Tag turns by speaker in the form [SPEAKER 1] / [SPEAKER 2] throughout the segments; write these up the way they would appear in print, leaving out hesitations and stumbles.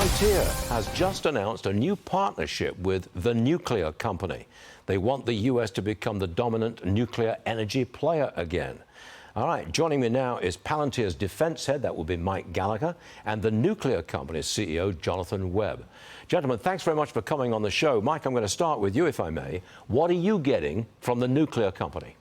[SPEAKER 1] Palantir has just announced a new partnership with the nuclear company. They want the U.S. to become the dominant nuclear energy player again. All right, joining me now is Palantir's defense head, that will be Mike Gallagher, and the nuclear company's CEO, Jonathan Webb. Gentlemen, thanks very much for coming on the show. Mike, I'm going to start with you, if I may. What are you getting from the nuclear company?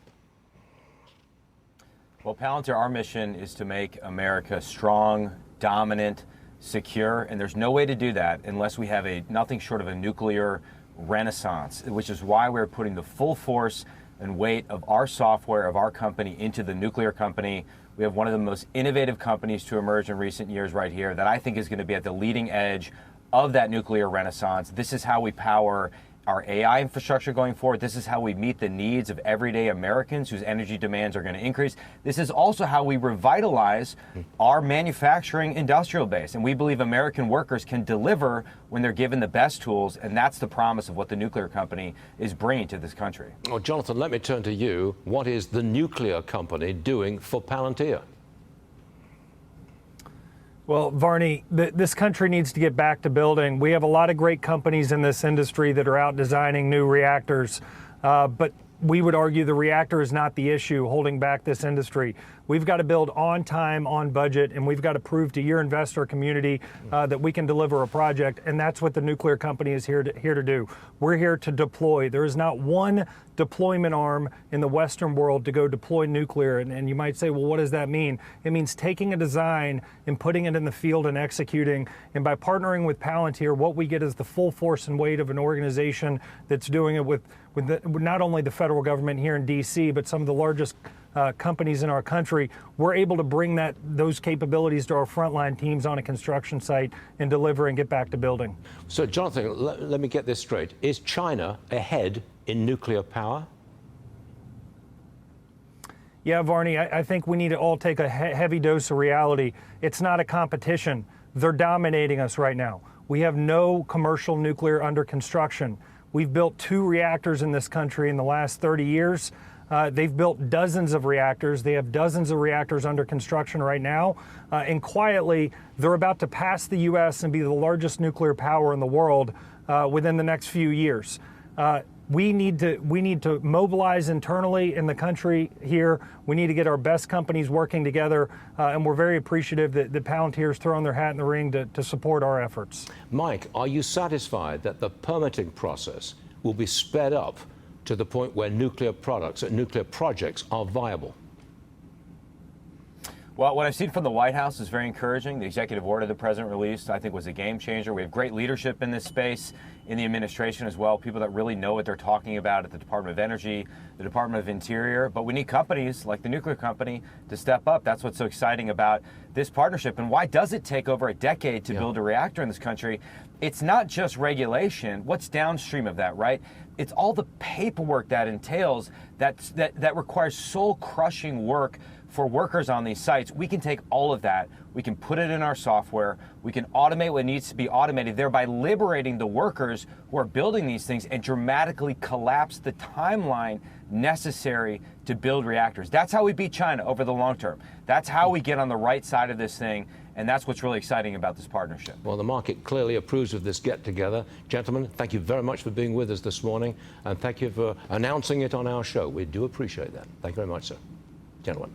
[SPEAKER 2] Well, Palantir, our mission is to make America strong, dominant, secure, and there's no way to do that unless we have nothing short of a nuclear renaissance, which is why we're putting the full force and weight of our software, of our company, into the nuclear company. We have one of the most innovative companies to emerge in recent years right here that I think is going to be at the leading edge of that nuclear renaissance. This is how we power our AI infrastructure going forward. This is how we meet the needs of everyday Americans whose energy demands are going to increase. This is also how we revitalize our manufacturing industrial base. And we believe American workers can deliver when they're given the best tools. And that's the promise of what the nuclear company is bringing to this country.
[SPEAKER 1] Well, Jonathan, let me turn to you. What is the nuclear company doing for Palantir?
[SPEAKER 3] Well, Varney, this country needs to get back to building. We have a lot of great companies in this industry that are out designing new reactors, but we would argue the reactor is not the issue holding back this industry. We've got to build on time, on budget, and we've got to prove to your investor community that we can deliver a project, and that's what the nuclear company is here to do. We're here to deploy. There is not one deployment arm in the Western world to go deploy nuclear, and you might say, well, what does that mean? It means taking a design and putting it in the field and executing, and by partnering with Palantir, what we get is the full force and weight of an organization that's doing it with not only the federal government here in D.C., but some of the largest companies in our country. We're able to bring those capabilities to our frontline teams on a construction site and deliver and get back to building.
[SPEAKER 1] So, Jonathan, let me get this straight. Is China ahead in nuclear power?
[SPEAKER 3] Yeah, Varney, I think we need to all take a heavy dose of reality. It's not a competition. They're dominating us right now. We have no commercial nuclear under construction. We've built 2 reactors in this country in the last 30 years. They've built dozens of reactors. They have dozens of reactors under construction right now. And quietly, they're about to pass the U.S. and be the largest nuclear power in the world within the next few years. We need to mobilize internally in the country here. We need to get our best companies working together, and we're very appreciative that Palantir's thrown their hat in the ring to support our efforts.
[SPEAKER 1] Mike, are you satisfied that the permitting process will be sped up to the point where nuclear projects are viable?
[SPEAKER 2] Well, what I've seen from the White House is very encouraging. The executive order the president released, I think, was a game changer. We have great leadership in this space, in the administration as well, people that really know what they're talking about at the Department of Energy, the Department of Interior. But we need companies like the nuclear company to step up. That's what's so exciting about this partnership. And why does it take over a decade to build a reactor in this country? It's not just regulation. What's downstream of that, right? It's all the paperwork that entails that requires soul-crushing work for workers on these sites. We can take all of that, we can put it in our software, we can automate what needs to be automated, thereby liberating the workers who are building these things and dramatically collapse the timeline necessary to build reactors. That's how we beat China over the long term. That's how we get on the right side of this thing, and that's what's really exciting about this partnership.
[SPEAKER 1] Well, the market clearly approves of this get-together. Gentlemen, thank you very much for being with us this morning, and thank you for announcing it on our show. We do appreciate that. Thank you very much, sir. Gentlemen.